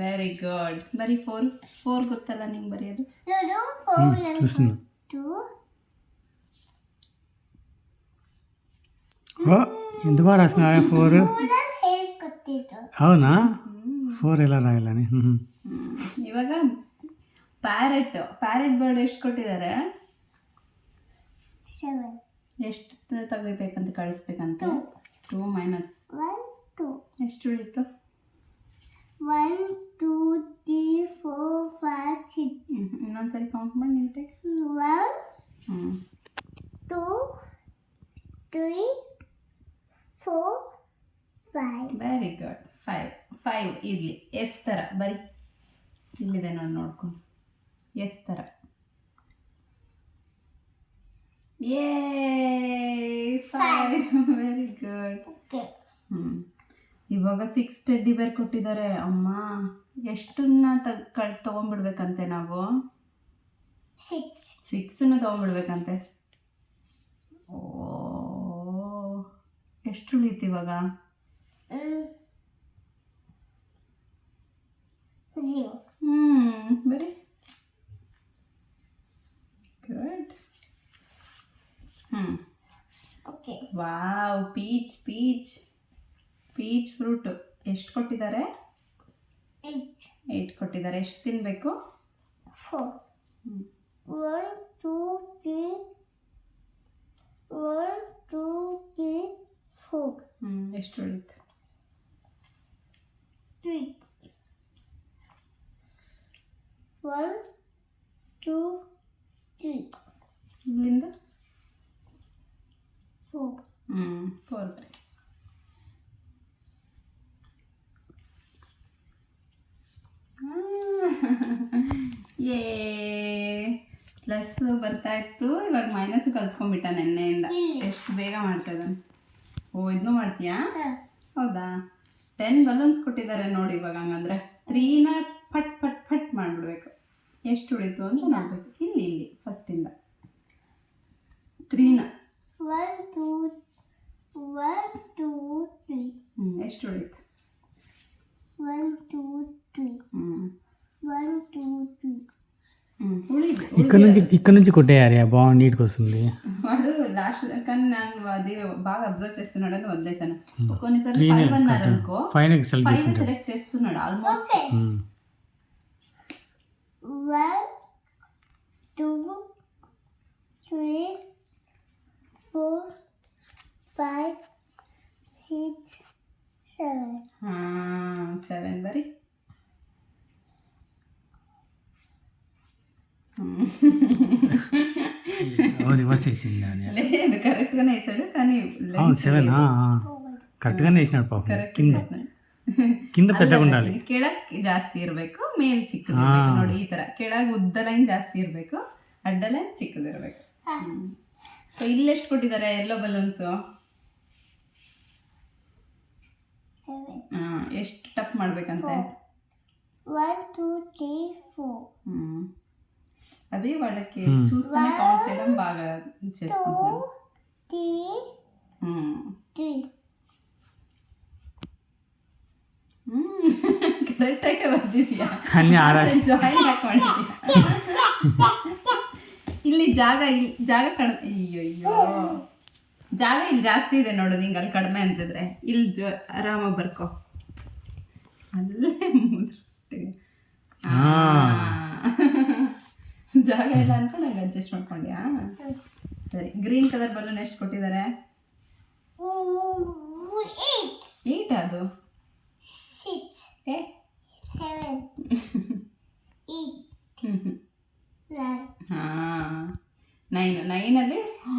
Very good. ಬರೀ 4 ಗೊತ್ತಲ್ಲ ನಿಂಗೆ ಬರೆಯೋದು? చూస్తున్నా ఎంత బాగా రాసిన 4 అవునా 4 ఎలా రాయాలని ಇವಾಗ ಪ್ಯಾರೆಟ್ ಬರ್ಡ್ ಎಷ್ಟು ಕೊಟ್ಟಿದ್ದಾರೆ? 7. ಎಷ್ಟು ತೆಗಿಬೇಕಂತ ಕಳಿಸ್ಬೇಕಂತ? 2 ಮೈನಸ್ 2. ಎಷ್ಟು ಉಳಿತು? 1 2 3 4 5 6. ಇನ್ನೊಂದ್ಸರಿ ಕೌಂಟ್ ಮಾಡಿ ನೀಟಾಗಿ. 1 2 3 4 5. Very good. 5 ಇರಲಿ. ಎಸ್ ಥರ ಬರೀ ಇಲ್ಲಿದೆ ನೋಡ್ಕೊಂಡು ಎಸ್ ಥರ. ಯೇ 5. Very good. ಇವಾಗ 6 ಟೆಡ್ಡಿ ಬೇರ್ ಕೊಟ್ಟಿದ್ದಾರೆ. ಅಮ್ಮ ಎಷ್ಟನ್ನ ತೊಗೊಂಡ್ಬಿಡ್ಬೇಕಂತೆ ನಾವು? 6ನ್ನ ತೊಗೊಂಡ್ಬಿಡ್ಬೇಕಂತೆ. ಓ ಎಷ್ಟು ಉಳೀತು ಇವಾಗ? 0. ಬರೀ ಗುಡ್. ವಾವ್, ಪೀಚ್ ಫ್ರೂಟ್ ಎಷ್ಟು ಕೊಟ್ಟಿದ್ದಾರೆ? 8 ಕೊಟ್ಟಿದ್ದಾರೆ. ಎಷ್ಟು ತಿನ್ನಬೇಕು? 4. 1 2 3 1 2 3 4. ಎಷ್ಟು ಉಳಿತು? 3. 1 2 3. ಇಲ್ಲಿಂದ 4. 4 ಬರೀ. ಏ ಪ್ಲಸ್ ಬರ್ತಾ ಇತ್ತು, ಇವಾಗ ಮೈನಸ್ ಕಲ್ತ್ಕೊಂಡ್ಬಿಟ್ಟ ನೆನ್ನೆಯಿಂದ. ಎಷ್ಟು ಬೇಗ ಮಾಡ್ತಾ ಇದ್ದಾನೆ. ಓ ಇದನ್ನು ಮಾಡ್ತೀಯಾ? ಹೌದಾ? 10 ಬಲೂನ್ಸ್ ಕೊಟ್ಟಿದ್ದಾರೆ ನೋಡಿ. ಇವಾಗ ಹಂಗಂದ್ರೆ 3ನ ಫಟ್ ಫಟ್ ಫಟ್ ಮಾಡಿಬಿಡ್ಬೇಕು. ಎಷ್ಟು ಉಳಿತು ಅಂತ ನೋಡ್ಬೇಕು. ಇಲ್ಲಿ ಫಸ್ಟಿಂದ 3ನ 1 2 3. ಎಷ್ಟು ಉಳಿತು? 1 2 3. 1 2 3. ఇక్కడ నుంచి కొట్టేయాలి. బాగుంది, నీట్గా వస్తుంది. వాడు లాస్ట్ కానీ నేను అది బాగా అబ్జర్వ్ చేస్తున్నాడని వదిలేసాను. కొన్నిసార్లు 5 అన్నారు అనుకో, 5 సెలెక్ట్ చేస్తున్నాడు ఆల్మోస్ట్. 1 2 3 4 5 6 7. 7 బరీ. రివర్స్ వేసింది. లేదు కరెక్ట్గానే వేసాడు కానీ 7 కరెక్ట్గానే వేసినాడు పాపం. ಕಿಂದ ಪೆದ್ದಗೆ ఉండాలి. ಕೆಳಗೆ ಜಾಸ್ತಿ ಇರಬೇಕು, ಮೇಲ್ ಚಿಕ್ಕದಿರಬೇಕು. ನೋಡಿ ಈ ತರ ಕೆಳಗೆ ಉದ್ದ ಲೈನ್ ಜಾಸ್ತಿ ಇರಬೇಕು, ಅಡ್ಡ ಲೈನ್ ಚಿಕ್ಕದಿರಬೇಕು. ಸೊ ಇಲ್ಲಿ ಎಷ್ಟು ಕೊಟ್ಟಿದ್ದಾರೆ ಯೆಲ್ಲೋ ಬಲೂನ್ಸ್? 7. ಎಷ್ಟು ಟಪ್ ಮಾಡ್ಬೇಕಂತೆ? 1 2 3 4. అదే వాళ్ళకి చూస్తేనే కౌంట్ చేయడం బాగా చేసుకుంటున్నారు. 2 3. ಕರೆಕ್ಟಾಗಿ ಬರ್ತಿದ್ಯಾ? ಜಾಯಿನ್ ಹಾಕೊಂಡಿದ್ಯಾ? ಇಲ್ಲಿ ಜಾಗ ಕಡಿಮೆ. ಅಯ್ಯೋ ಜಾಗ ಇಲ್ಲಿ ಜಾಸ್ತಿ ಇದೆ ನೋಡು. ನಿಂಗೆ ಅಲ್ಲಿ ಕಡಿಮೆ ಅನ್ಸಿದ್ರೆ ಇಲ್ಲಿ ಆರಾಮಾಗಿ ಬರ್ಕೋ. ಅಲ್ಲೇ ಜಾಗ ಇಲ್ಲ ಅನ್ಕೊಂಡು ನಂಗೆ ಅಡ್ಜಸ್ಟ್ ಮಾಡ್ಕೊಂಡ್ಯಾ? ಸರಿ. ಗ್ರೀನ್ ಕಲರ್ ಬಲೂನ್ ಎಷ್ಟು ಕೊಟ್ಟಿದ್ದಾರೆ? 8 ಅದು 6 7 8 9. 9 ಅಲ್ಲಿ